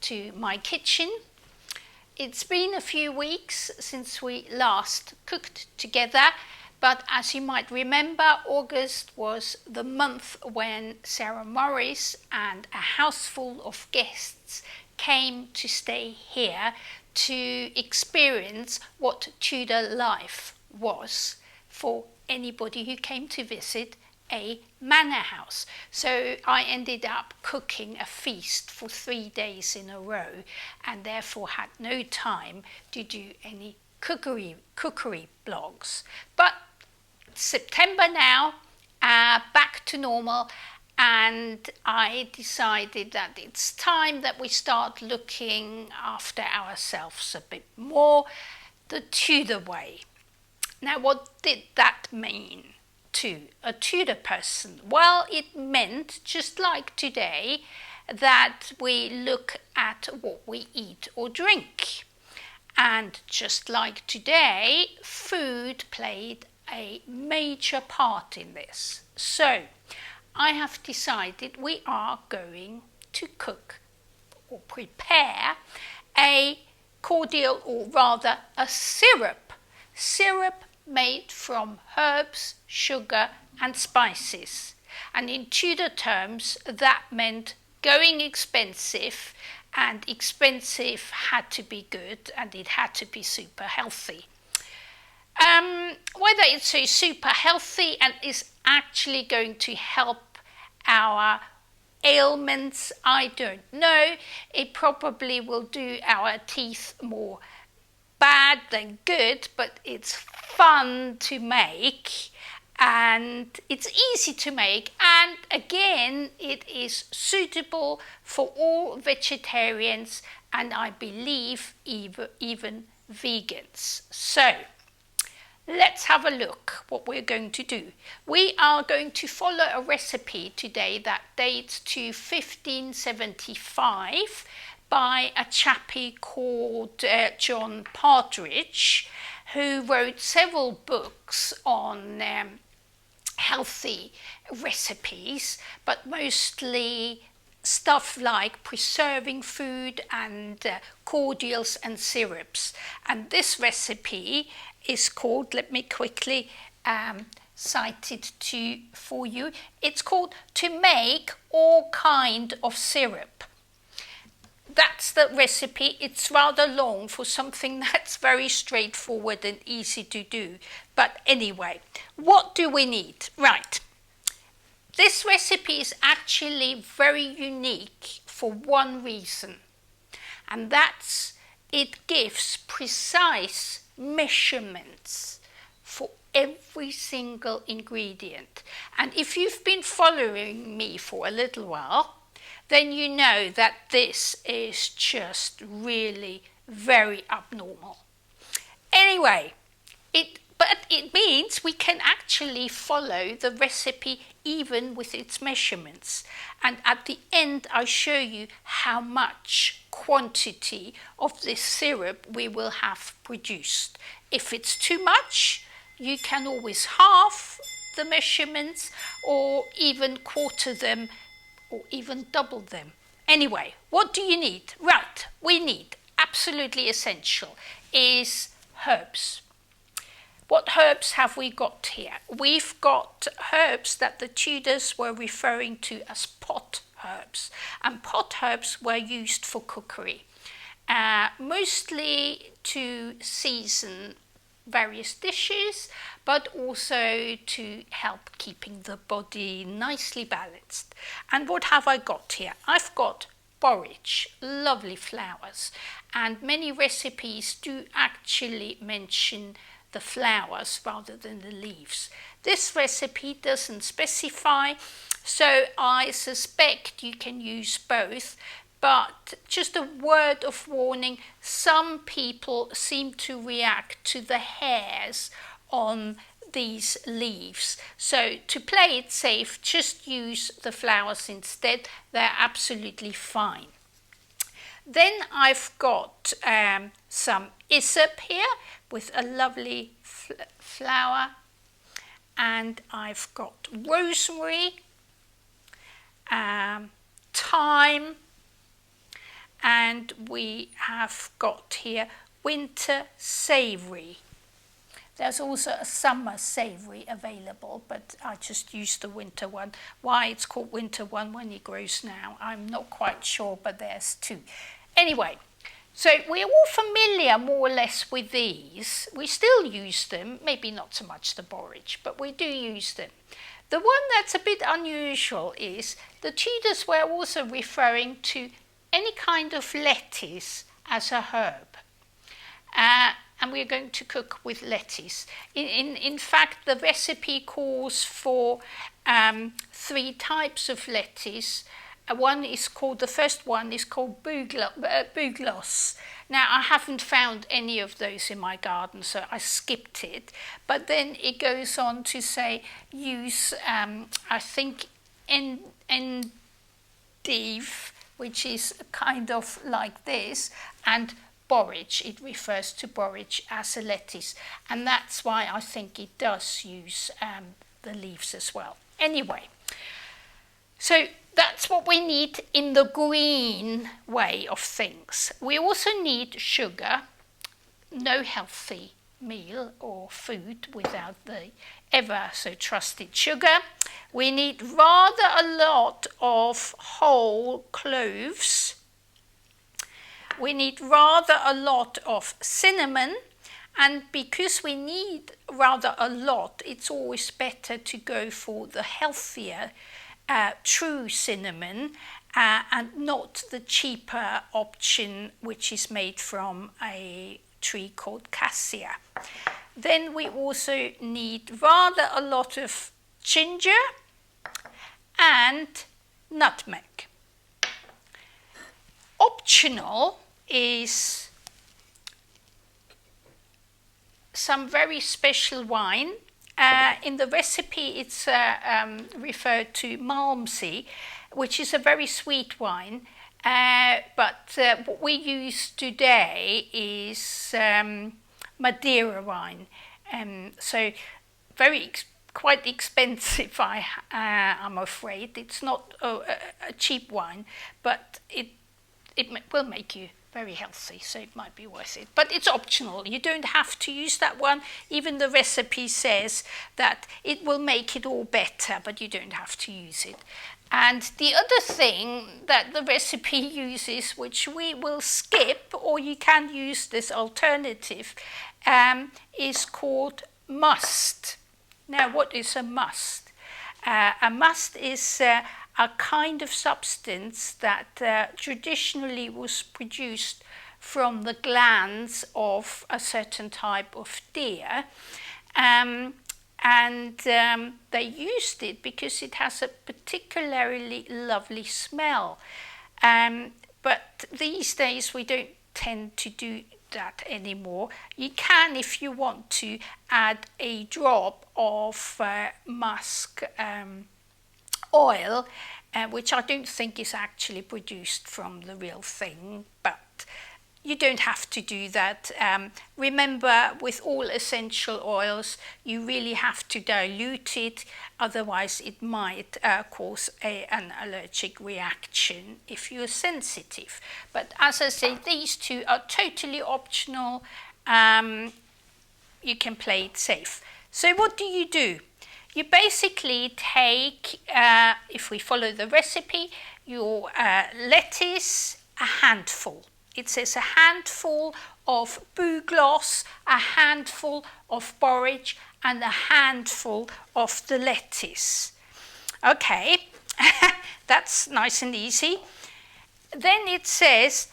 to my kitchen. It's been a few weeks since we last cooked together, but as you might remember, August was the month when Sarah Morris and a house full of guests came to stay here to experience what Tudor life was for anybody who came to visit a manor house. So I ended up cooking a feast for 3 days in a row and therefore had no time to do any cookery blogs. But September now, back to normal, and I decided that it's time that we start looking after ourselves a bit more, the Tudor way. Now, what did that mean to a Tudor person? Well, it meant, just like today, that we look at what we eat or drink. And just like today, food played a major part in this. So, I have decided we are going to cook or prepare a cordial, or rather a syrup made from herbs, sugar and spices. And in Tudor terms, that meant going expensive, and expensive had to be good and it had to be super healthy. Whether it's so super healthy and is actually going to help our ailments, I don't know. It probably will do our teeth more bad than good, but it's fun to make and it's easy to make, and again it is suitable for all vegetarians and I believe even vegans. So let's have a look what we're going to do. We are going to follow a recipe today that dates to 1575 by a chappie called John Partridge, who wrote several books on healthy recipes, but mostly stuff like preserving food and cordials and syrups. And this recipe is called, let me quickly cite it for you. It's called To Make All Kind of Syrup. That's the recipe. It's rather long for something that's very straightforward and easy to do. But anyway, what do we need? Right. This recipe is actually very unique for one reason, and that's it gives precise measurements for every single ingredient. And if you've been following me for a little while, then you know that this is just really very abnormal. Anyway, but it means we can actually follow the recipe even with its measurements. And at the end, I show you how much quantity of this syrup we will have produced. If it's too much, you can always halve the measurements or even quarter them or even double them. Anyway, what do you need? Right, we need, absolutely essential, is herbs. What herbs have we got here? We've got herbs that the Tudors were referring to as pot herbs. And pot herbs were used for cookery, mostly to season various dishes, but also to help keeping the body nicely balanced. And what have I got here? I've got borage, lovely flowers, and many recipes do actually mention the flowers rather than the leaves. This recipe doesn't specify, so I suspect you can use both. But just a word of warning, some people seem to react to the hairs on these leaves. So to play it safe, just use the flowers instead. They're absolutely fine. Then I've got some hyssop here with a lovely flower. And I've got rosemary, thyme, and we have got here winter savoury. There's also a summer savoury available, but I just used the winter one. Why it's called winter one when it grows now, I'm not quite sure, but there's two. Anyway, so we're all familiar more or less with these. We still use them, maybe not so much the borage, but we do use them. The one that's a bit unusual is the Tudors were also referring to any kind of lettuce as a herb. And we're going to cook with lettuce. In fact, the recipe calls for 3 types of lettuce. The first one is called bugloss. Now, I haven't found any of those in my garden, so I skipped it. But then it goes on to say use, I think, endive, which is kind of like this, and borage. It refers to borage as a lettuce, and that's why I think it does use the leaves as well. Anyway, so that's what we need in the green way of things. We also need sugar. No healthy meal or food without the ever so trusted sugar. We need rather a lot of whole cloves. We need rather a lot of cinnamon, and because we need rather a lot, it's always better to go for the healthier true cinnamon and not the cheaper option, which is made from a tree called cassia. Then we also need rather a lot of ginger and nutmeg. Optional is some very special wine. In the recipe it's referred to Malmsey, which is a very sweet wine, but what we use today is Madeira wine, so quite expensive, I'm afraid. It's not a cheap wine, but it will make you very healthy, so it might be worth it. But it's optional. You don't have to use that one. Even the recipe says that it will make it all better, but you don't have to use it. And the other thing that the recipe uses, which we will skip, or you can use this alternative, is called must. Now, what is a must? A must is a kind of substance that traditionally was produced from the glands of a certain type of deer. And they used it because it has a particularly lovely smell. But these days we don't tend to do that anymore. You can, if you want to, add a drop of musk oil, which I don't think is actually produced from the real thing, but you don't have to do that. Remember, with all essential oils, you really have to dilute it, otherwise it might cause an allergic reaction if you're sensitive. But as I say, these two are totally optional. You can play it safe. So what do? You basically take, if we follow the recipe, your lettuce, a handful. It says a handful of bugloss, a handful of borage, and a handful of the lettuce. Okay, that's nice and easy. Then it says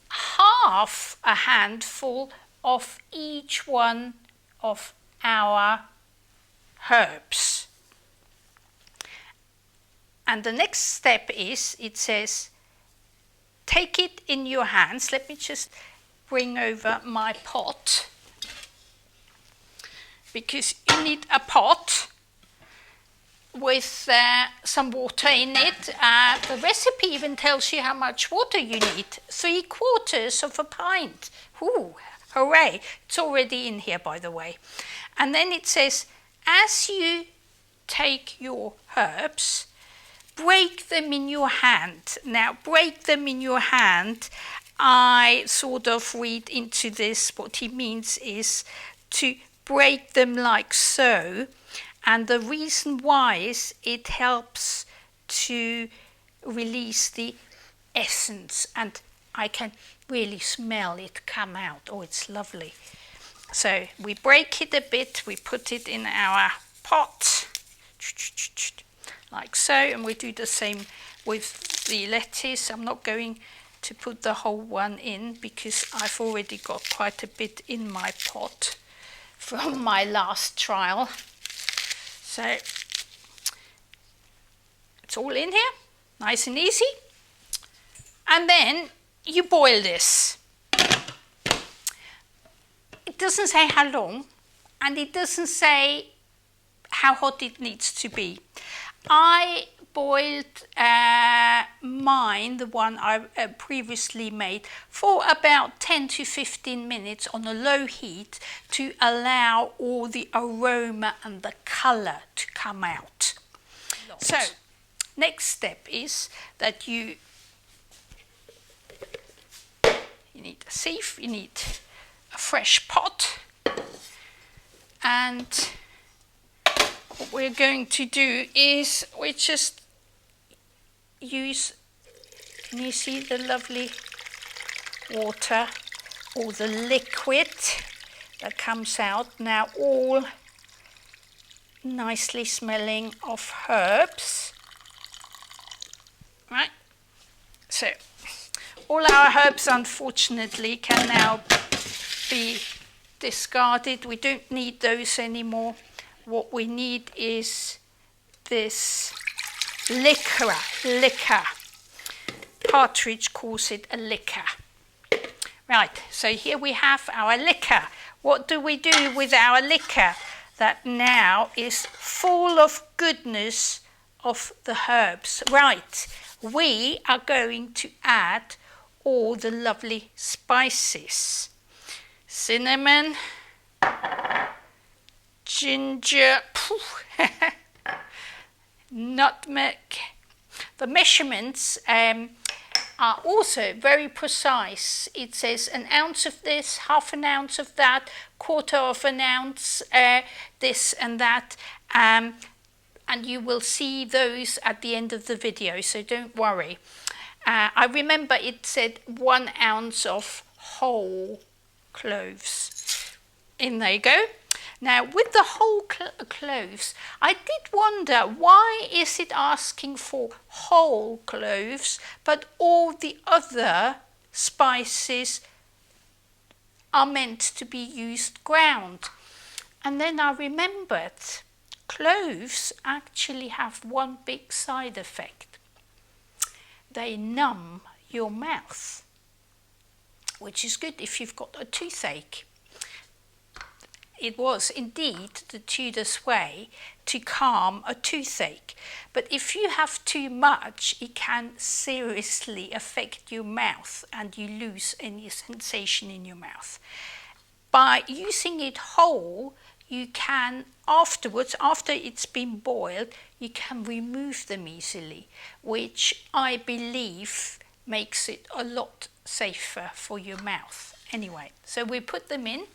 half a handful of each one of our herbs. And the next step is, it says, take it in your hands. Let me just bring over my pot, because you need a pot with some water in it. The recipe even tells you how much water you need. 3/4 of a pint. Ooh, hooray. It's already in here, by the way. And then it says, as you take your herbs, break them in your hand. Now, break them in your hand, I sort of read into this, what he means is to break them like so. And the reason why is it helps to release the essence, and I can really smell it come out. Oh, it's lovely. So we break it a bit, we put it in our pot, like so, and we do the same with the lettuce. I'm not going to put the whole one in because I've already got quite a bit in my pot from my last trial. So it's all in here, nice and easy. And then you boil this. It doesn't say how long, and it doesn't say how hot it needs to be. I boiled mine, the one I previously made, for about 10 to 15 minutes on a low heat to allow all the aroma and the colour to come out. So, next step is that you need a sieve, you need a fresh pot, and what we're going to do is we just use, can you see the lovely water or the liquid that comes out now, all nicely smelling of herbs, right? So all our herbs unfortunately can now be discarded. We don't need those anymore. What we need is this liquor. Partridge calls it a liquor. Right, so here we have our liquor. What do we do with our liquor that now is full of goodness of the herbs? Right, we are going to add all the lovely spices. Cinnamon, ginger, nutmeg. The measurements are also very precise. It says an ounce of this, half an ounce of that, quarter of an ounce, this and that, and you will see those at the end of the video, so don't worry. I remember it said 1 ounce of whole cloves. In there you go. Now with the whole cloves, I did wonder, why is it asking for whole cloves, but all the other spices are meant to be used ground? And then I remembered, cloves actually have one big side effect. They numb your mouth, which is good if you've got a toothache. It was indeed the Tudors way to calm a toothache. But if you have too much, it can seriously affect your mouth and you lose any sensation in your mouth. By using it whole, you can afterwards, after it's been boiled, you can remove them easily, which I believe makes it a lot safer for your mouth. Anyway, so we put them in.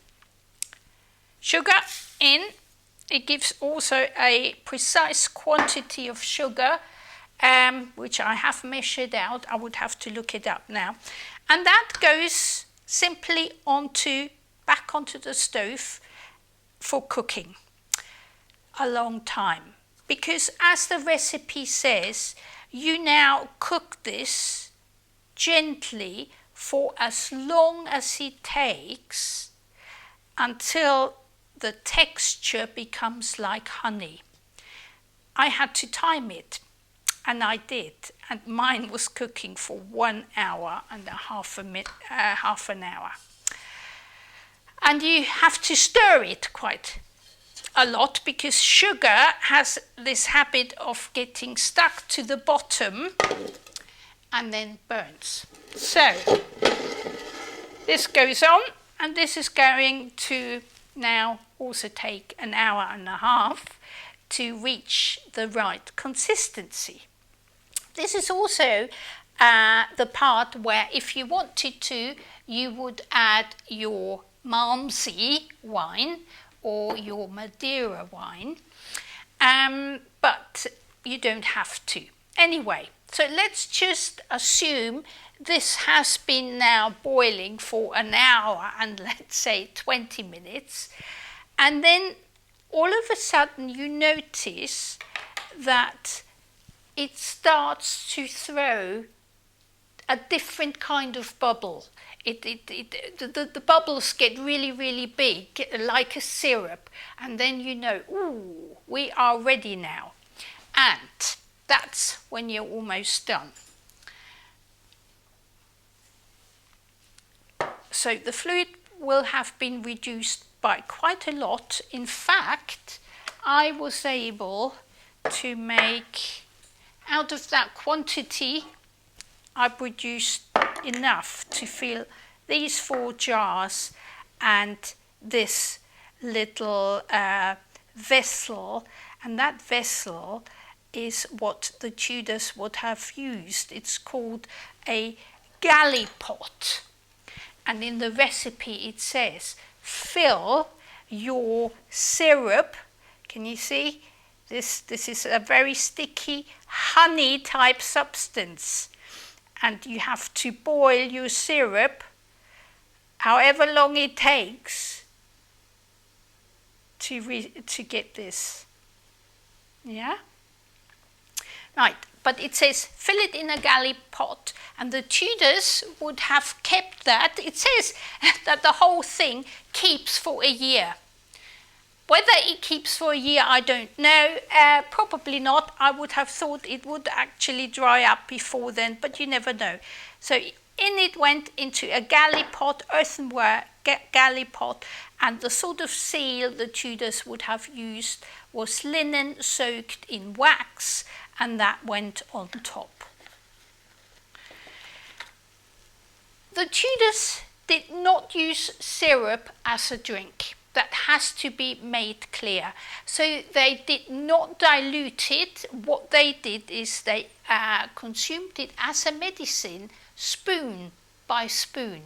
Sugar in. It gives also a precise quantity of sugar, which I have measured out. I would have to look it up now. And that goes simply back onto the stove for cooking a long time. Because as the recipe says, you now cook this gently for as long as it takes until the texture becomes like honey. I had to time it, and I did, and mine was cooking for 1 hour and half an hour. And you have to stir it quite a lot because sugar has this habit of getting stuck to the bottom and then burns. So this goes on, and this is going to now also take 1.5 hours to reach the right consistency. This is also the part where if you wanted to, you would add your Malmsey wine or your Madeira wine, but you don't have to. Anyway, so let's just assume this has been now boiling for an hour and let's say 20 minutes, and then all of a sudden you notice that it starts to throw a different kind of bubble. The bubbles get really, really big, like a syrup, and then you know, ooh, we are ready now. And that's when you're almost done. So the fluid will have been reduced by quite a lot. In fact, I was able to make, out of that quantity, I produced enough to fill these 4 jars and this little vessel, and that vessel is what the Tudors would have used. It's called a galley pot, and in the recipe it says fill your syrup. Can you see? This is a very sticky honey type substance, and you have to boil your syrup however long it takes to get this. Yeah? Right, but it says fill it in a galley pot, and the Tudors would have kept that. It says that the whole thing keeps for a year. Whether it keeps for a year, I don't know. Probably not. I would have thought it would actually dry up before then, but you never know. So in it went into a galley pot, earthenware galley pot, and the sort of seal the Tudors would have used was linen soaked in wax, and that went on top. The Tudors did not use syrup as a drink. That has to be made clear. So they did not dilute it. What they did is they consumed it as a medicine, spoon by spoon.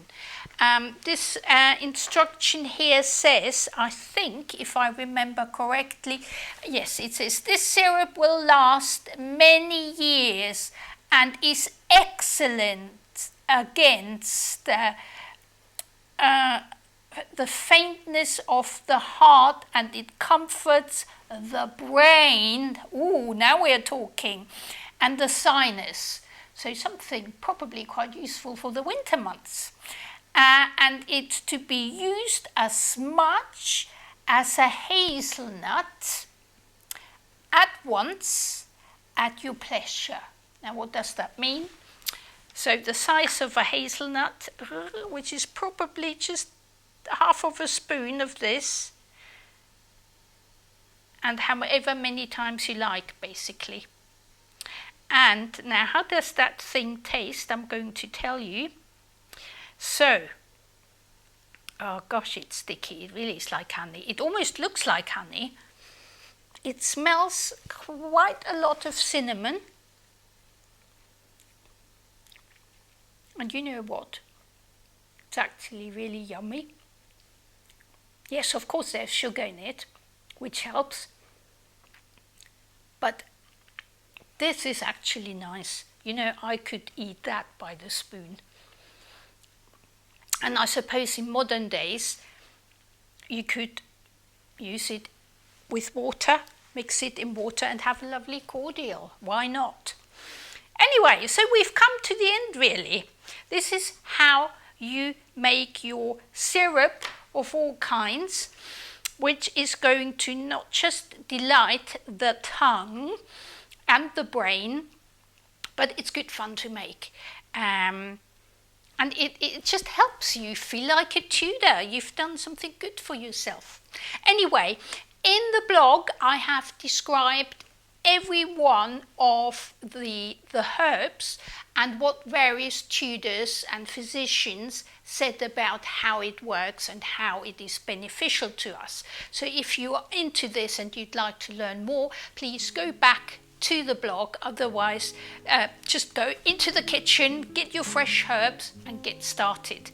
This instruction here says, I think, if I remember correctly, yes, it says this syrup will last many years and is excellent against the faintness of the heart, and it comforts the brain. Ooh, now we're talking. And the sinus. So something probably quite useful for the winter months. And it's to be used as much as a hazelnut at once at your pleasure. Now what does that mean? So the size of a hazelnut, which is probably just half of a spoon of this, and however many times you like, basically. And now how does that thing taste? I'm going to tell you. So, oh gosh, it's sticky. It really is like honey. It almost looks like honey. It smells quite a lot of cinnamon. And you know what? It's actually really yummy. Yes, of course there's sugar in it, which helps. But this is actually nice. You know, I could eat that by the spoon. And I suppose in modern days, you could use it with water, mix it in water and have a lovely cordial. Why not? Anyway, so we've come to the end really. This is how you make your syrup of all kinds, which is going to not just delight the tongue and the brain, but it's good fun to make. And it just helps you feel like a Tudor. You've done something good for yourself. Anyway, in the blog I have described every one of the herbs and what various Tudors and physicians said about how it works and how it is beneficial to us. So if you are into this and you'd like to learn more, please go back to the blog. Otherwise, just go into the kitchen, get your fresh herbs and get started.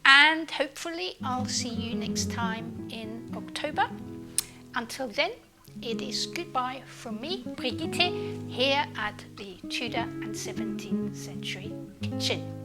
And hopefully I'll see you next time in October. Until then, it is goodbye from me, Brigitte, here at the Tudor and 17th century kitchen.